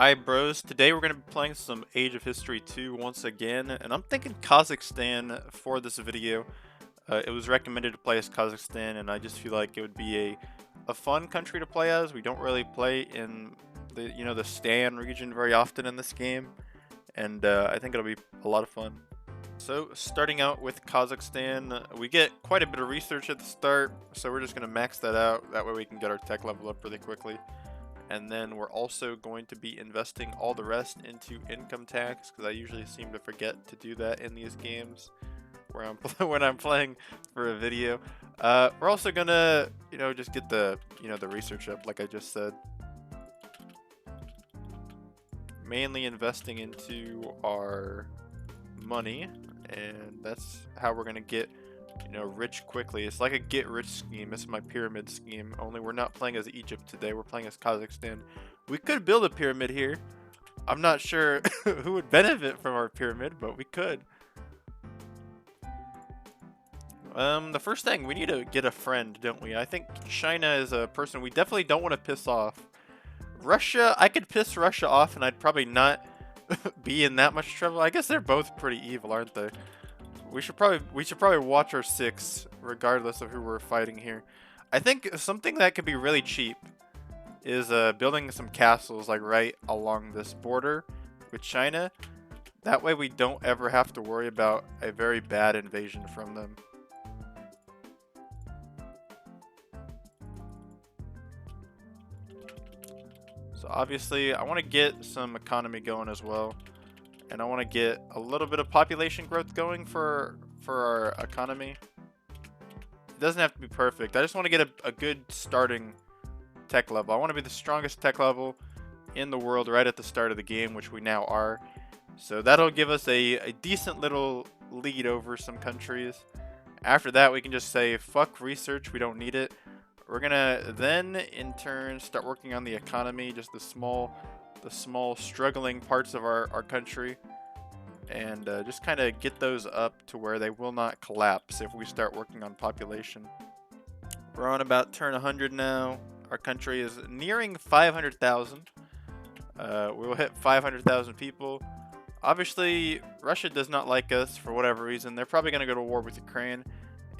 Hi bros, today we're going to be playing some Age of History 2 once again, and I'm thinking Kazakhstan for this video. It was recommended to play as Kazakhstan, and I just feel like it would be a fun country to play as. We don't really play in the Stan region very often in this game, and I think it'll be a lot of fun. So starting out with Kazakhstan, we get quite a bit of research at the start, so we're just going to max that out. That way we can get our tech level up really quickly. And then we're also going to be investing all the rest into income tax, because I usually seem to forget to do that in these games where when I'm playing for a video. We're also gonna, just get the research up, like I just said. Mainly investing into our money, and that's how we're gonna get rich quickly. It's like a get rich scheme. This is my pyramid scheme, only we're not playing as Egypt today, we're playing as Kazakhstan. We could build a pyramid here. I'm not sure who would benefit from our pyramid, but we could. The first thing, we need to get a friend, don't we? I think China is a person we definitely don't want to piss off. Russia, I could piss Russia off and I'd probably not be in that much trouble. I guess they're both pretty evil, aren't they? We should probably watch our six, regardless of who we're fighting here. I think something that could be really cheap is building some castles like right along this border with China. That way we don't ever have to worry about a very bad invasion from them. So obviously I want to get some economy going as well. And I want to get a little bit of population growth going for our economy. It doesn't have to be perfect. I just want to get a good starting tech level. I want to be the strongest tech level in the world right at the start of the game, which we now are. So that'll give us a decent little lead over some countries. After that, we can just say, fuck research, we don't need it. We're going to then, in turn, start working on the economy, just the small struggling parts of our country, and just kind of get those up to where they will not collapse if we start working on population. We're on about turn 100 now. Our country is nearing 500,000. We will hit 500,000 people. Obviously, Russia does not like us for whatever reason. They're probably going to go to war with Ukraine.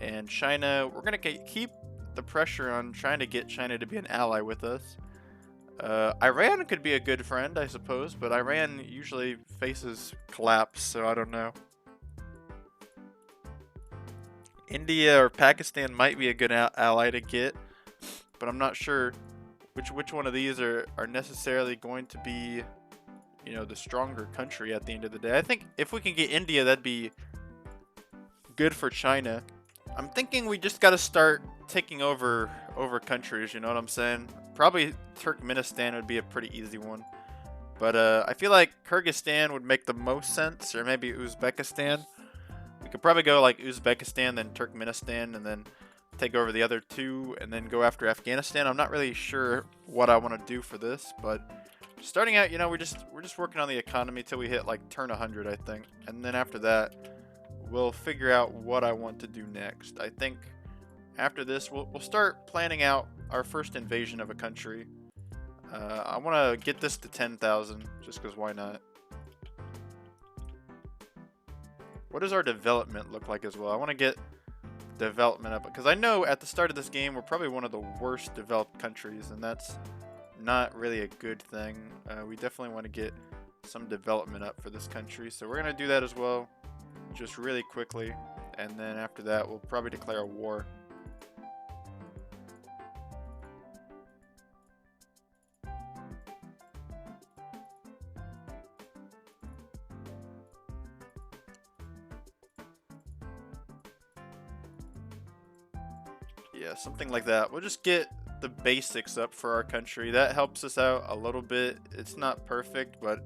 And China, we're going to keep the pressure on trying to get China to be an ally with us. Iran could be a good friend, I suppose, but Iran usually faces collapse, so I don't know. India or Pakistan might be a good ally to get, but I'm not sure which one of these are necessarily going to be, the stronger country at the end of the day. I think if we can get India, that'd be good for China. I'm thinking we just got to start taking over countries, you know what I'm saying? Probably Turkmenistan would be a pretty easy one. But I feel like Kyrgyzstan would make the most sense, or maybe Uzbekistan. We could probably go like Uzbekistan, then Turkmenistan, and then take over the other two, and then go after Afghanistan. I'm not really sure what I want to do for this, but starting out, we're just working on the economy till we hit like turn 100, I think. And then after that, we'll figure out what I want to do next. I think after this, we'll start planning out our first invasion of a country. I want to get this to 10,000, just because why not? What does our development look like as well? I want to get development up, because I know at the start of this game, we're probably one of the worst developed countries, and that's not really a good thing. We definitely want to get some development up for this country, so we're going to do that as well, just really quickly, and then after that, we'll probably declare a war. Yeah, something like that. We'll just get the basics up for our country. That helps us out a little bit. It's not perfect, but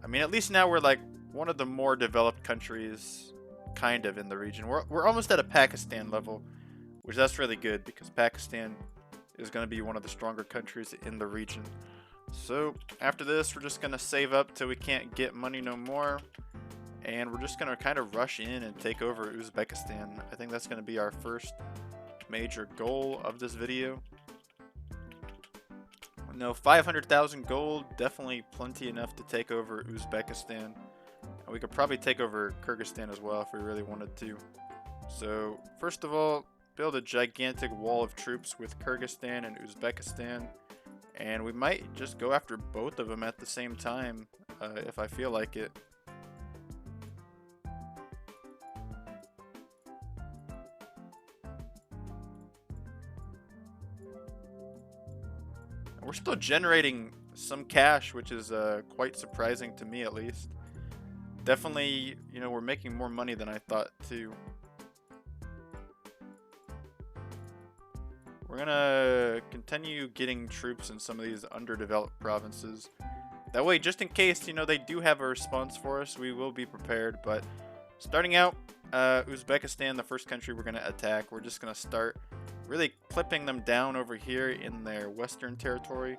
I mean, at least now we're like one of the more developed countries kind of in the region. We're almost at a Pakistan level, which that's really good, because Pakistan is going to be one of the stronger countries in the region. So after this, we're just going to save up till we can't get money no more, and we're just going to kind of rush in and take over Uzbekistan. I think that's going to be our first major goal of this video. You know, 500,000 gold, definitely plenty enough to take over Uzbekistan. And we could probably take over Kyrgyzstan as well if we really wanted to. So, first of all, build a gigantic wall of troops with Kyrgyzstan and Uzbekistan. And we might just go after both of them at the same time, if I feel like it. We're still generating some cash, which is quite surprising to me at least. Definitely, you know, we're making more money than I thought too. We're gonna continue getting troops in some of these underdeveloped provinces. That way, just in case, you know, they do have a response for us, we will be prepared. But starting out, Uzbekistan, the first country we're gonna attack, we're just gonna start really clipping them down over here in their western territory.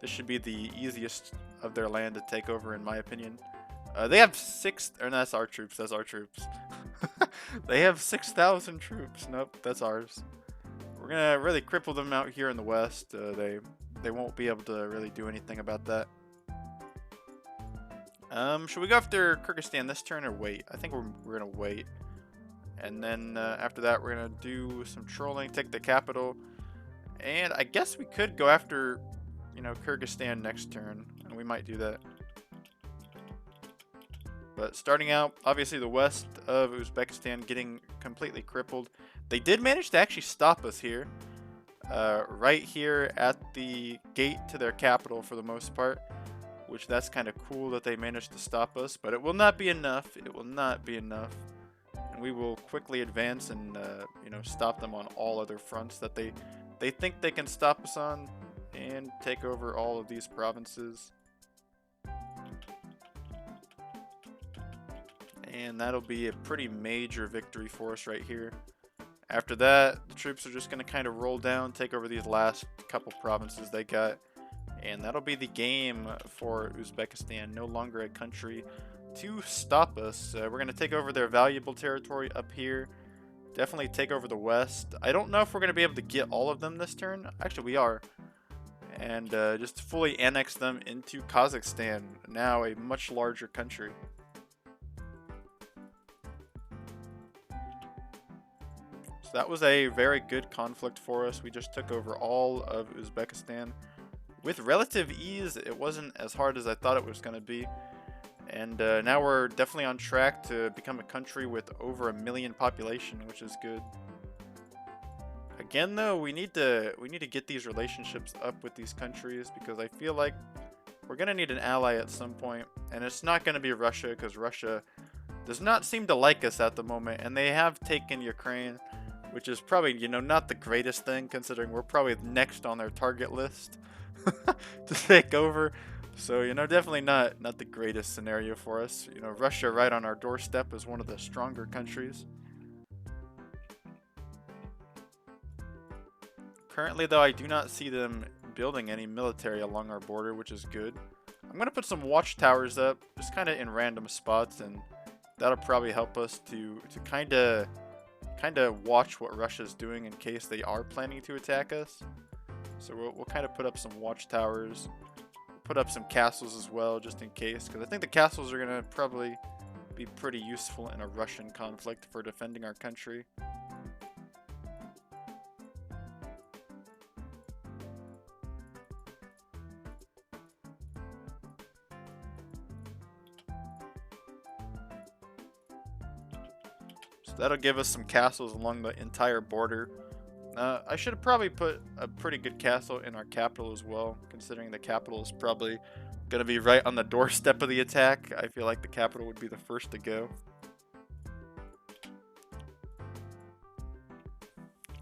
This should be the easiest of their land to take over, in my opinion. They have or no, that's our troops. That's our troops. They have 6,000 troops. Nope, that's ours. We're gonna really cripple them out here in the west. They won't be able to really do anything about that. Should we go after Kyrgyzstan this turn or wait? I think we're gonna wait. And then after that, we're gonna do some trolling, take the capital, and I guess we could go after, you know, Kyrgyzstan next turn, and we might do that. But starting out, obviously the west of Uzbekistan getting completely crippled. They did manage to actually stop us here, right here at the gate to their capital for the most part, which that's kind of cool that they managed to stop us. But it will not be enough. It will not be enough. And we will quickly advance and you know, stop them on all other fronts that they think they can stop us on, and take over all of these provinces. And that'll be a pretty major victory for us right here. After that, the troops are just going to kind of roll down, take over these last couple provinces they got, and that'll be the game for Uzbekistan. No longer a country to stop us. We're going to take over their valuable territory up here. Definitely take over the west. I don't know if we're going to be able to get all of them this turn. Actually, we are. And just fully annex them into Kazakhstan, now a much larger country. So that was a very good conflict for us. We just took over all of Uzbekistan with relative ease. It wasn't as hard as I thought it was going to be. And now we're definitely on track to become a country with over 1 million population, which is good. Again, though, we need to get these relationships up with these countries, because I feel like we're gonna need an ally at some point, and it's not gonna be Russia, because Russia does not seem to like us at the moment, and they have taken Ukraine, which is probably, you know, not the greatest thing, considering we're probably next on their target list to take over. So, you know, definitely not the greatest scenario for us. You know, Russia right on our doorstep is one of the stronger countries. Currently, though, I do not see them building any military along our border, which is good. I'm going to put some watchtowers up, just kind of in random spots, and that'll probably help us to kind of watch what Russia's doing in case they are planning to attack us. So we'll kind of put up some watchtowers. Put up some castles as well, just in case, because I think the castles are going to probably be pretty useful in a Russian conflict for defending our country. So that'll give us some castles along the entire border. I should have probably put a pretty good castle in our capital as well, considering the capital is probably going to be right on the doorstep of the attack. I feel like the capital would be the first to go.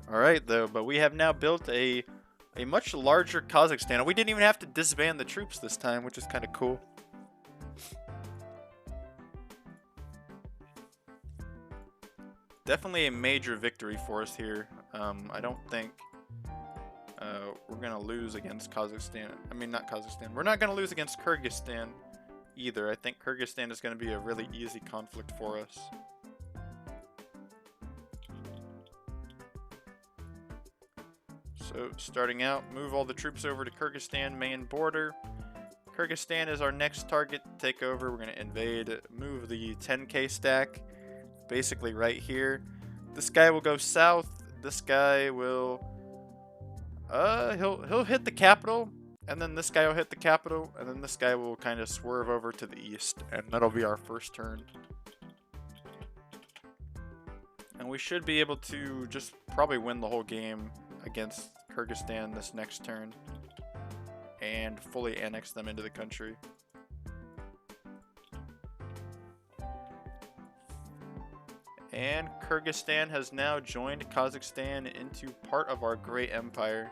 Alright, though, but we have now built a much larger Kazakhstan. We didn't even have to disband the troops this time, which is kind of cool. Definitely a major victory for us here. I don't think we're going to lose against Kazakhstan. I mean, not Kazakhstan. We're not going to lose against Kyrgyzstan either. I think Kyrgyzstan is going to be a really easy conflict for us. So starting out, move all the troops over to Kyrgyzstan main border. Kyrgyzstan is our next target to take over. We're going to invade, move the 10k stack, basically right here. This guy will go south. This guy will, he'll hit the capital, and then this guy will hit the capital, and then this guy will kind of swerve over to the east, and that'll be our first turn. And we should be able to just probably win the whole game against Kyrgyzstan this next turn and fully annex them into the country. And Kyrgyzstan has now joined Kazakhstan into part of our great empire.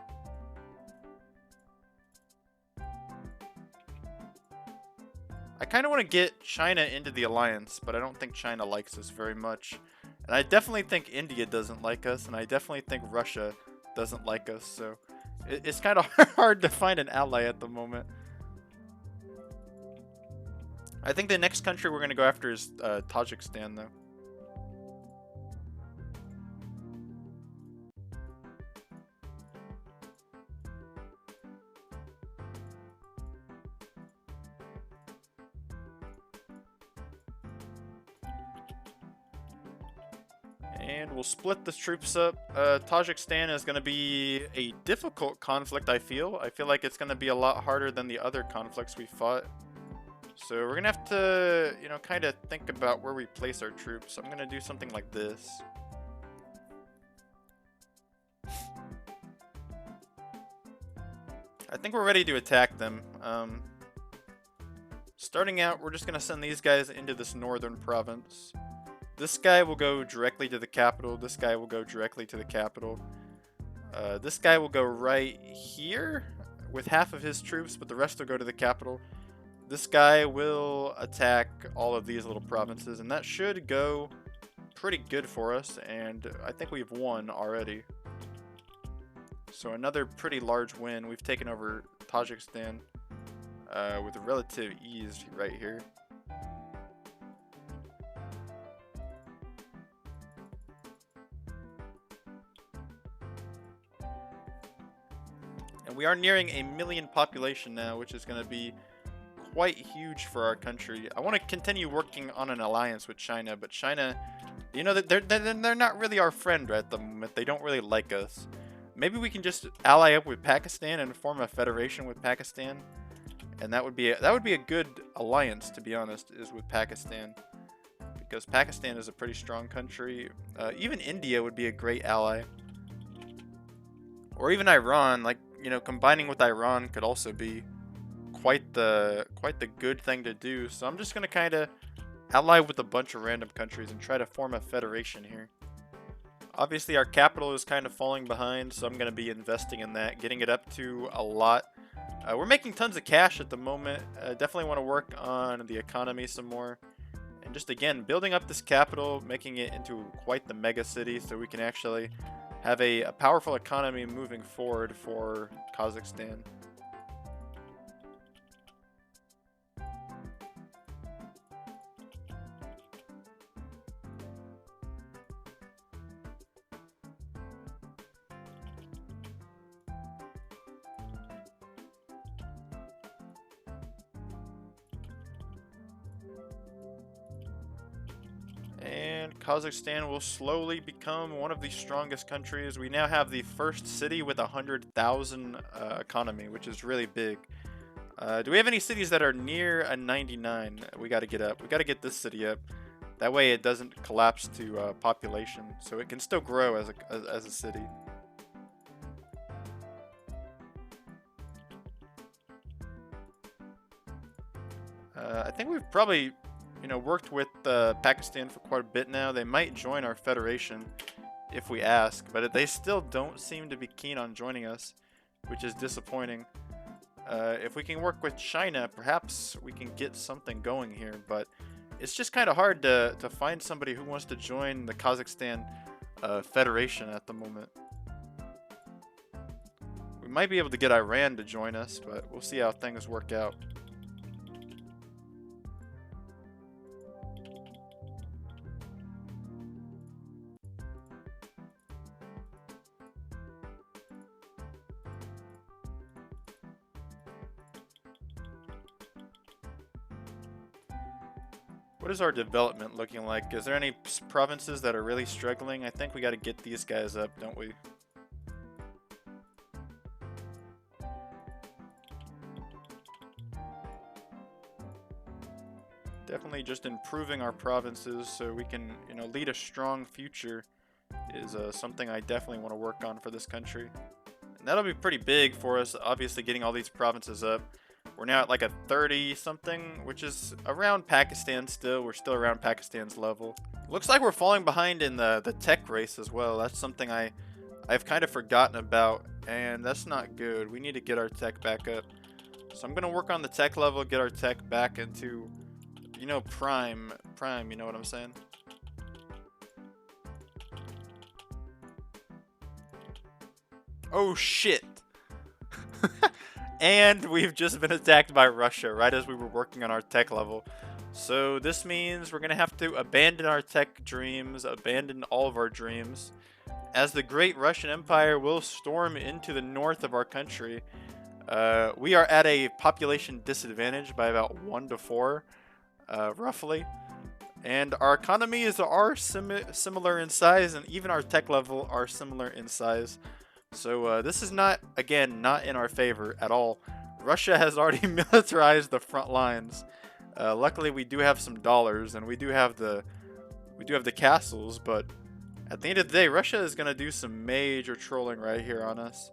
I kind of want to get China into the alliance, but I don't think China likes us very much. And I definitely think India doesn't like us, and I definitely think Russia doesn't like us, so it's kind of hard to find an ally at the moment. I think the next country we're going to go after is Tajikistan, though. And we'll split the troops up. Tajikistan is going to be a difficult conflict, I feel. I feel like it's going to be a lot harder than the other conflicts we fought. So we're going to have to, you know, kind of think about where we place our troops. I'm going to do something like this. I think we're ready to attack them. Starting out, we're just going to send these guys into this northern province. This guy will go directly to the capital. This guy will go directly to the capital. This guy will go right here with half of his troops, but the rest will go to the capital. This guy will attack all of these little provinces, and that should go pretty good for us, and I think we've won already. So another pretty large win. We've taken over Tajikistan with relative ease right here. And we are nearing 1 million population now, which is going to be quite huge for our country. I want to continue working on an alliance with China, but China, you know, they're not really our friend right at the moment. They don't really like us. Maybe we can just ally up with Pakistan and form a federation with Pakistan, and that would be a good alliance, to be honest, is with Pakistan, because Pakistan is a pretty strong country. Even India would be a great ally, or even Iran. Like, you know, combining with Iran could also be quite the good thing to do. So I'm just gonna kind of ally with a bunch of random countries and try to form a federation here. Obviously, our capital is kind of falling behind, so I'm going to be investing in that, getting it up to a lot. We're making tons of cash at the moment. Definitely want to work on the economy some more. And just, again, building up this capital, making it into quite the mega city so we can actually have a powerful economy moving forward for Kazakhstan. And Kazakhstan will slowly become one of the strongest countries. We now have the first city with 100,000 economy, which is really big. Do we have any cities that are near a 99? We got to get up. We got to get this city up. That way it doesn't collapse to population, so it can still grow as a city. I think we've probably, you know, worked with Pakistan for quite a bit now. They might join our federation if we ask, but they still don't seem to be keen on joining us, which is disappointing. If we can work with China, perhaps we can get something going here, but it's just kind of hard to find somebody who wants to join the Kazakhstan federation at the moment. We might be able to get Iran to join us, but we'll see how things work out. What is our development looking like? Is there any provinces that are really struggling? I think we got to get these guys up, don't we? Definitely just improving our provinces so we can, you know, lead a strong future is something I definitely want to work on for this country. And that'll be pretty big for us, obviously, getting all these provinces up. We're now at like a 30 something, which is around Pakistan still. We're still around Pakistan's level. Looks like we're falling behind in the tech race as well. That's something I've kind of forgotten about, and that's not good. We need to get our tech back up. So I'm going to work on the tech level, get our tech back into, you know, prime, you know what I'm saying? Oh shit! And we've just been attacked by Russia right as we were working on our tech level. So this means we're going to have to abandon our tech dreams, abandon all of our dreams, as the great Russian Empire will storm into the north of our country. We are at a population disadvantage by about 1 to 4, roughly. And our economies are similar in size, and even our tech level are similar in size. So this is not, again, not in our favor at all. Russia has already militarized the front lines. Luckily, we do have some dollars, and we do have the castles. But at the end of the day, Russia is gonna do some major trolling right here on us.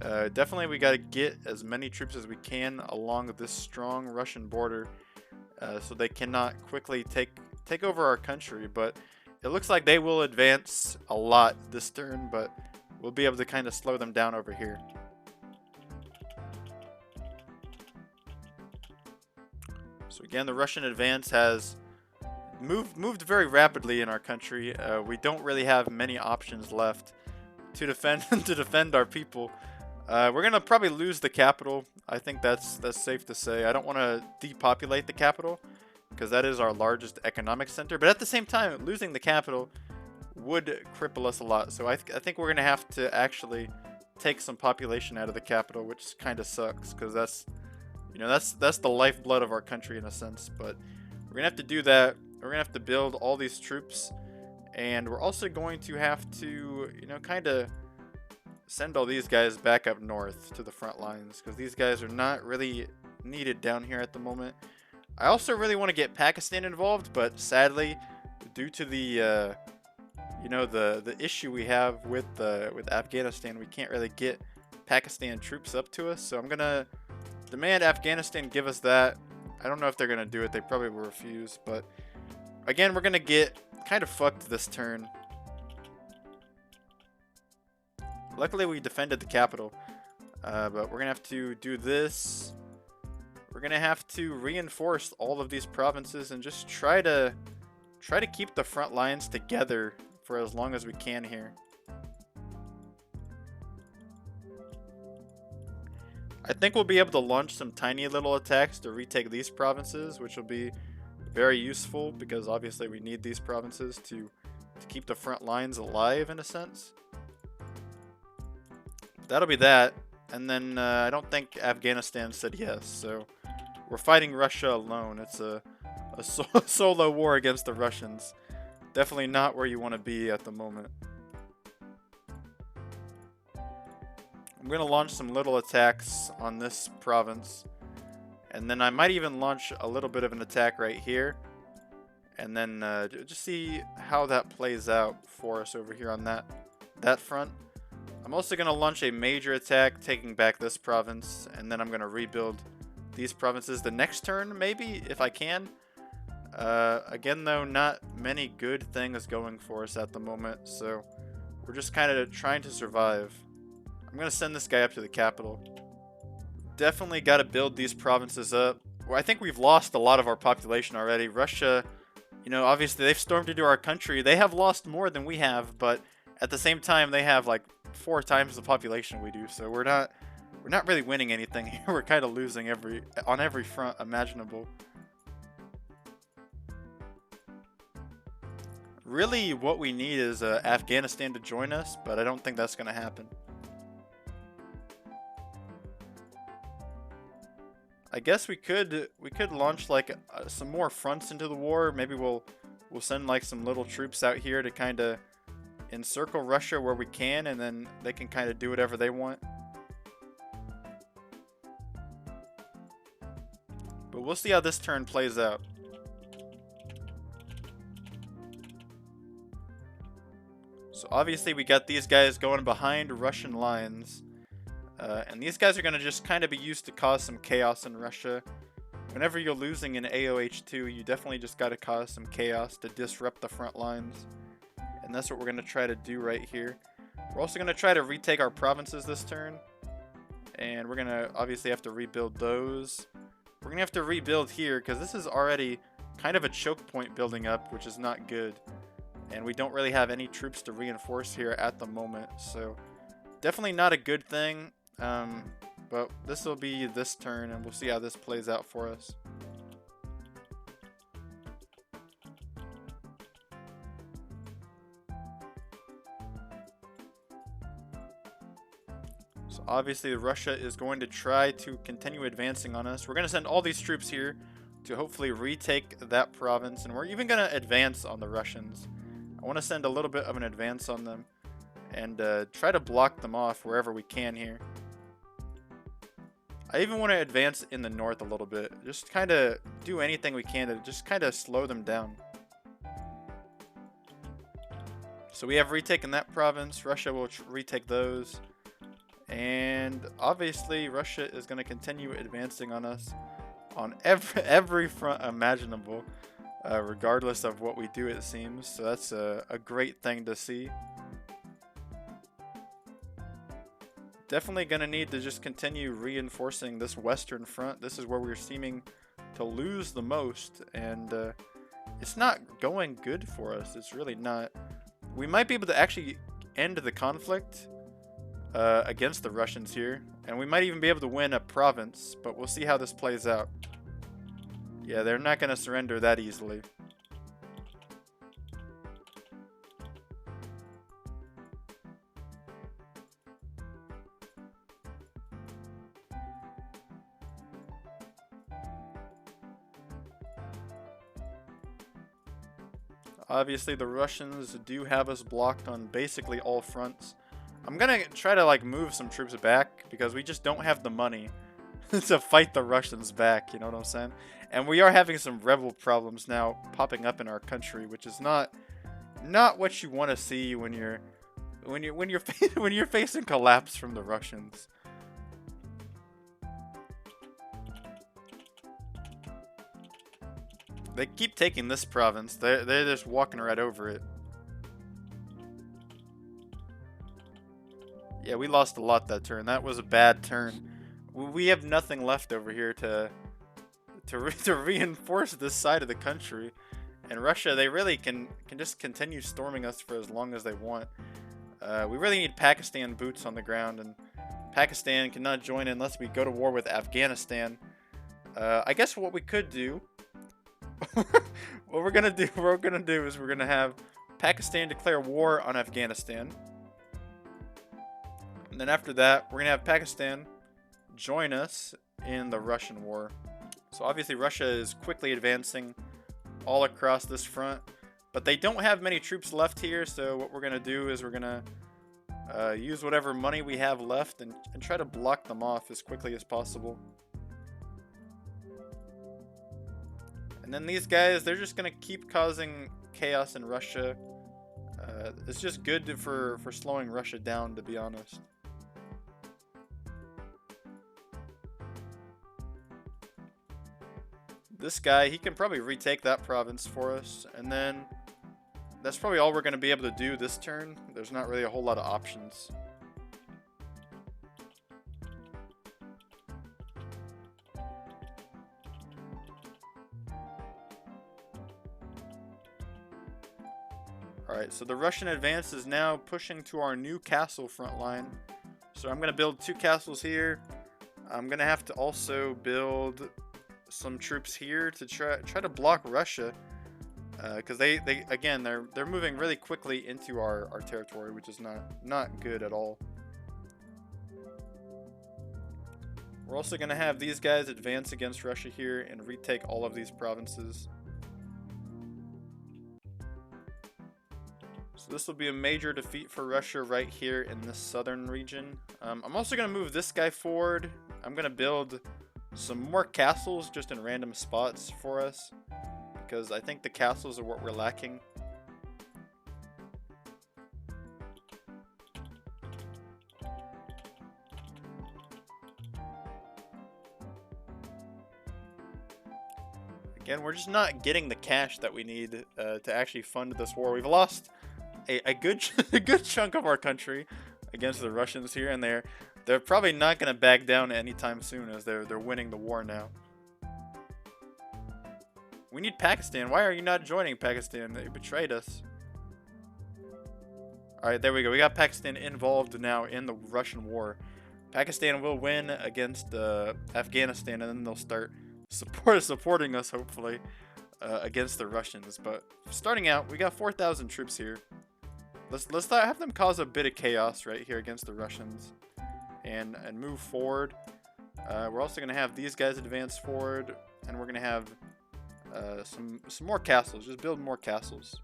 Definitely, we gotta get as many troops as we can along this strong Russian border, so they cannot quickly take over our country. But it looks like they will advance a lot this turn, but we'll be able to kind of slow them down over here. So again, the Russian advance has moved very rapidly in our country. We don't really have many options left to defend to defend our people. We're gonna probably lose the capital. I think that's safe to say. I don't want to depopulate the capital because that is our largest economic center. But at the same time, losing the capital would cripple us a lot. So I think we're gonna have to actually take some population out of the capital, which kind of sucks because that's, you know, that's the lifeblood of our country in a sense. But we're gonna have to do that. We're gonna have to build all these troops, and we're also going to have to, you know, kind of send all these guys back up north to the front lines because these guys are not really needed down here at the moment. I also really want to get Pakistan involved, but sadly, due to the you know, the issue we have with Afghanistan, we can't really get Pakistan troops up to us. So I'm gonna demand Afghanistan give us that. I don't know if they're gonna do it. They probably will refuse. But again, we're gonna get kind of fucked this turn. Luckily, we defended the capital, but we're gonna have to do this. We're gonna have to reinforce all of these provinces and just try to keep the front lines together for as long as we can here. I think we'll be able to launch some tiny little attacks to retake these provinces, which will be very useful because obviously we need these provinces to keep the front lines alive in a sense. That'll be that. And then I don't think Afghanistan said yes, so we're fighting Russia alone. It's a solo war against the Russians. Definitely not where you want to be at the moment. I'm going to launch some little attacks on this province. And then I might even launch a little bit of an attack right here. And then just see how that plays out for us over here on that front. I'm also going to launch a major attack, taking back this province. And then I'm going to rebuild these provinces the next turn, maybe, if I can. Again, though, not many good things going for us at the moment, so we're just kind of trying to survive. I'm going to send this guy up to the capital. Definitely got to build these provinces up. Well, I think we've lost a lot of our population already. Russia, you know, obviously they've stormed into our country. They have lost more than we have, but at the same time, they have like 4 times the population we do, so we're not really winning anything here. We're kind of losing on every front imaginable. Really, what we need is Afghanistan to join us, but I don't think that's going to happen. I guess we could launch like some more fronts into the war. Maybe we'll send like some little troops out here to kind of encircle Russia where we can, and then they can kind of do whatever they want. But we'll see how this turn plays out. So obviously we got these guys going behind Russian lines. And these guys are going to just kind of be used to cause some chaos in Russia. Whenever you're losing in AOH2, you definitely just got to cause some chaos to disrupt the front lines. And that's what we're going to try to do right here. We're also going to try to retake our provinces this turn. And we're going to obviously have to rebuild those. We're going to have to rebuild here because this is already kind of a choke point building up, which is not good. And we don't really have any troops to reinforce here at the moment. So definitely not a good thing. But this will be this turn, and we'll see how this plays out for us. So obviously Russia is going to try to continue advancing on us. We're going to send all these troops here to hopefully retake that province, and we're even going to advance on the Russians. I want to send a little bit of an advance on them and try to block them off wherever we can here. I even want to advance in the north a little bit. Just kind of do anything we can to just kind of slow them down. So we have retaken that province. Russia will retake those. And obviously Russia is going to continue advancing on us on every front imaginable, regardless of what we do, it seems. So that's a great thing to see. Definitely going to need to just continue reinforcing this western front. This is where we're seeming to lose the most, and it's not going good for us. It's really not. We might be able to actually end the conflict against the Russians here, and we might even be able to win a province, but we'll see how this plays out. Yeah, they're not going to surrender that easily. Obviously, the Russians do have us blocked on basically all fronts. I'm gonna try to like move some troops back because we just don't have the money to fight the Russians back, you know what I'm saying? And we are having some rebel problems now popping up in our country, which is not what you want to see when you're facing collapse from the Russians. They keep taking this province. They're just walking right over it. Yeah, we lost a lot that turn. That was a bad turn. We have nothing left over here to reinforce this side of the country. And Russia, they really can just continue storming us for as long as they want. We really need Pakistan boots on the ground, and Pakistan cannot join unless we go to war with Afghanistan. I guess what we could do, what we're gonna do is we're gonna have Pakistan declare war on Afghanistan, and then after that, we're gonna have Pakistan join us in the Russian war. So obviously Russia is quickly advancing all across this front, but they don't have many troops left here. So what we're gonna do is we're gonna use whatever money we have left and try to block them off as quickly as possible. And then these guys, they're just going to keep causing chaos in Russia. It's just good for slowing Russia down, to be honest. This guy, he can probably retake that province for us. And then that's probably all we're going to be able to do this turn. There's not really a whole lot of options. Alright, so the Russian advance is now pushing to our new castle front line. So I'm going to build 2 castles here. I'm going to have to also build some troops here to try to block Russia. Because they're moving really quickly into our territory, which is not good at all. We're also going to have these guys advance against Russia here and retake all of these provinces. So this will be a major defeat for Russia right here in this southern region. I'm also going to move this guy forward. I'm going to build some more castles just in random spots for us, because I think the castles are what we're lacking. Again, we're just not getting the cash that we need to actually fund this war. We've lost a good chunk of our country against the Russians here, and they're probably not going to back down anytime soon, as they're winning the war now. We need Pakistan. Why are you not joining Pakistan? They betrayed us. Alright, there we go. We got Pakistan involved now in the Russian war. Pakistan will win against Afghanistan, and then they'll start supporting us, hopefully, against the Russians. But starting out, we got 4,000 troops here. Let's have them cause a bit of chaos right here against the Russians, and move forward. We're also gonna have these guys advance forward, and we're gonna have some more castles. Just build more castles.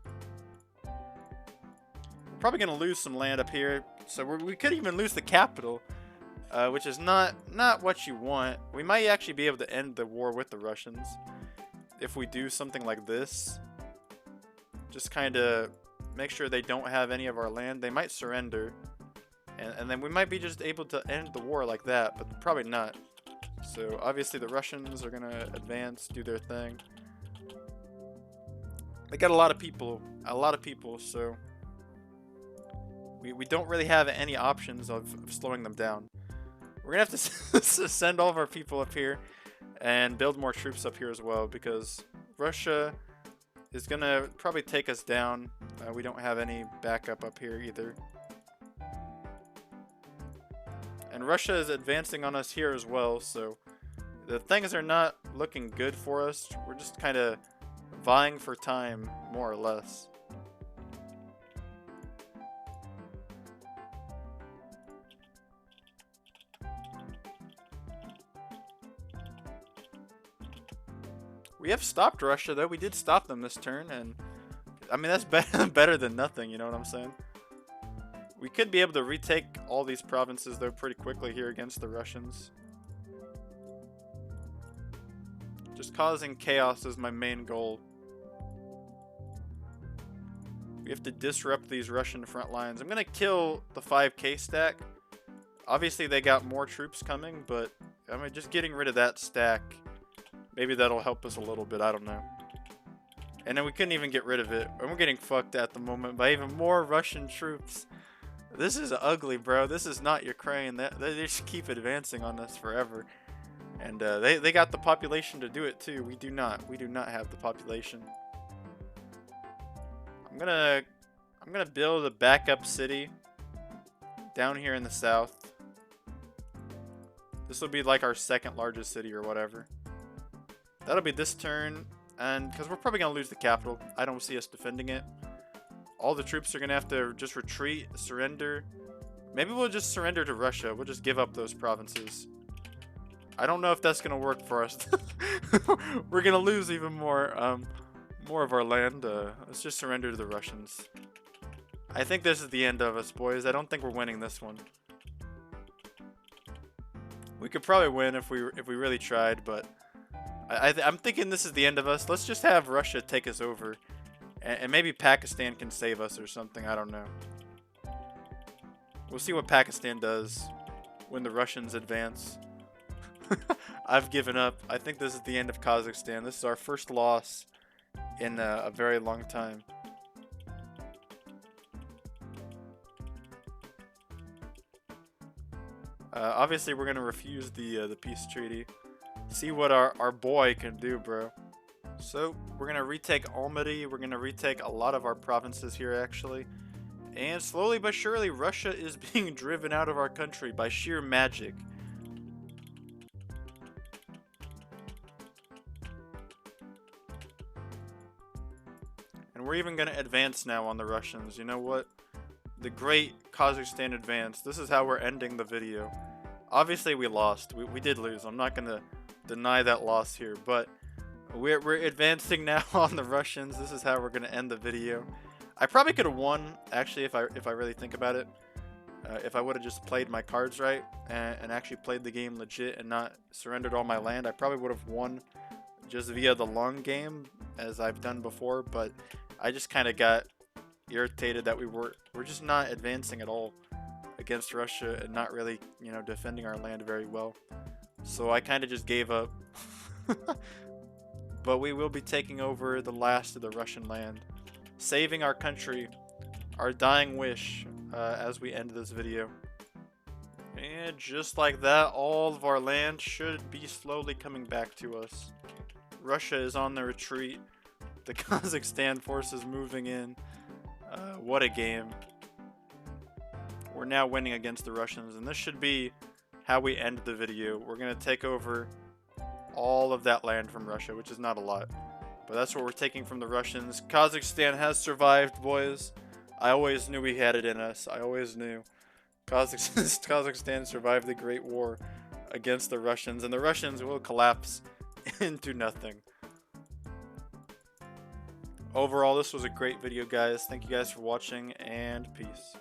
We're probably gonna lose some land up here, so we could even lose the capital, which is not what you want. We might actually be able to end the war with the Russians if we do something like this. Just kind of make sure they don't have any of our land. They might surrender, and then we might be just able to end the war like that, but probably not. So obviously the Russians are gonna advance, do their thing. They got a lot of people, so we don't really have any options of slowing them down. We're gonna have to send all of our people up here and build more troops up here as well, because Russia is gonna probably take us down. We don't have any backup up here either. And Russia is advancing on us here as well, so the things are not looking good for us. We're just kind of vying for time, more or less. We have stopped Russia, though. We did stop them this turn, and I mean, that's better than nothing, you know what I'm saying? We could be able to retake all these provinces, though, pretty quickly here against the Russians. Just causing chaos is my main goal. We have to disrupt these Russian front lines. I'm going to kill the 5k stack. Obviously, they got more troops coming, but I mean, just getting rid of that stack, maybe that'll help us a little bit. I don't know. And then we couldn't even get rid of it. And we're getting fucked at the moment by even more Russian troops. This is ugly, bro. This is not Ukraine. They just keep advancing on us forever. And they got the population to do it too. We do not. We do not have the population. I'm gonna build a backup city down here in the south. This will be like our second largest city or whatever. That'll be this turn, and because we're probably gonna lose the capital, I don't see us defending it. All the troops are gonna have to just retreat, surrender. Maybe we'll just surrender to Russia. We'll just give up those provinces. I don't know if that's gonna work for us. We're gonna lose even more of our land. Let's just surrender to the Russians. I think this is the end of us, boys. I don't think we're winning this one. We could probably win if we really tried, but I'm thinking this is the end of us. Let's just have Russia take us over, and maybe Pakistan can save us or something. I don't know. We'll see what Pakistan does when the Russians advance. I've given up. I think this is the end of Kazakhstan. This is our first loss in a very long time. Obviously, we're gonna refuse the peace treaty. See what our boy can do, bro. So we're gonna retake Almaty. We're gonna retake a lot of our provinces here, actually. And slowly but surely, Russia is being driven out of our country by sheer magic. And we're even gonna advance now on the Russians. You know what? The great Kazakhstan advance. This is how we're ending the video. Obviously, we lost. We did lose. I'm not gonna deny that loss here, but we're advancing now on the Russians. This is how we're gonna end the video. I probably could have won, actually, if I really think about it. If I would have just played my cards right and actually played the game legit and not surrendered all my land, I probably would have won just via the long game, as I've done before. But I just kind of got irritated that we're just not advancing at all against Russia and not really, defending our land very well. So I kind of just gave up. But we will be taking over the last of the Russian land, saving our country, our dying wish, as we end this video. And just like that, all of our land should be slowly coming back to us. Russia is on the retreat. The Kazakhstan forces moving in. What a game. We're now winning against the Russians, and this should be how we end the video. We're going to take over all of that land from Russia, which is not a lot, but that's what we're taking from the Russians. Kazakhstan has survived, boys. I always knew we had it in us. I always knew. Kazakhstan survived the Great War against the Russians, and the Russians will collapse into nothing. Overall, this was a great video, guys. Thank you guys for watching, and peace.